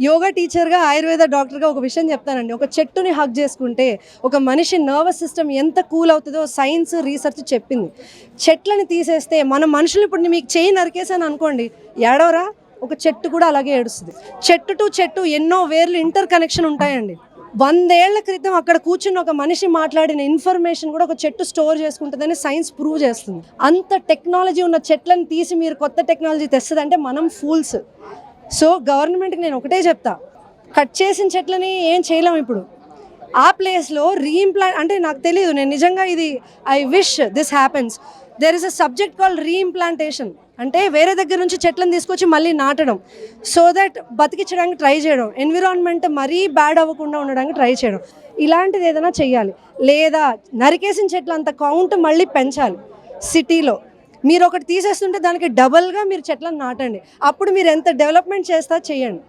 యోగా టీచర్గా ఆయుర్వేద డాక్టర్గా ఒక విషయం చెప్తానండి. ఒక చెట్టుని హగ్ చేసుకుంటే ఒక మనిషి నర్వస్ సిస్టమ్ ఎంత కూల్ అవుతుందో సైన్స్ రీసెర్చ్ చెప్పింది. చెట్లని తీసేస్తే మన మనుషులు ఇప్పుడు మీకు చేయి నరికేసాను అనుకోండి, ఏడవరా? ఒక చెట్టు కూడా అలాగే ఏడుస్తుంది. చెట్టు టు చెట్టు ఎన్నో వేర్లు ఇంటర్ కనెక్షన్ ఉంటాయండి. 100 ఏళ్ల క్రితం అక్కడ కూర్చున్న ఒక మనిషి మాట్లాడిన ఇన్ఫర్మేషన్ కూడా ఒక చెట్టు స్టోర్ చేసుకుంటుందని సైన్స్ ప్రూవ్ చేస్తుంది. అంత టెక్నాలజీ ఉన్న చెట్లను తీసి మీరు కొత్త టెక్నాలజీ తెస్తుందంటే మనం ఫూల్స్. సో గవర్నమెంట్కి నేను ఒకటే చెప్తా, కట్ చేసిన చెట్లని ఏం చేయలేము. ఇప్పుడు ఆ ప్లేస్లో రీఇంప్లాంట్ అంటే నాకు తెలియదు, నేను నిజంగా ఇది I wish this happens. There is a subject called reimplantation. అంటే వేరే దగ్గర నుంచి చెట్లను తీసుకొచ్చి మళ్ళీ నాటడం, సో దట్ బతికించడానికి ట్రై చేయడం, ఎన్విరాన్మెంట్ మరీ బ్యాడ్ అవ్వకుండా ఉండడానికి ట్రై చేయడం, ఇలాంటిది ఏదైనా చెయ్యాలి. లేదా నరికేసిన చెట్లు అంత కౌంట్ మళ్ళీ పెంచాలి. సిటీలో మీరు ఒకటి తీసేస్తుంటే దానికి డబల్గా మీరు చెట్లను నాటండి. అప్పుడు మీరు ఎంత డెవలప్మెంట్ చేస్తా చేయండి.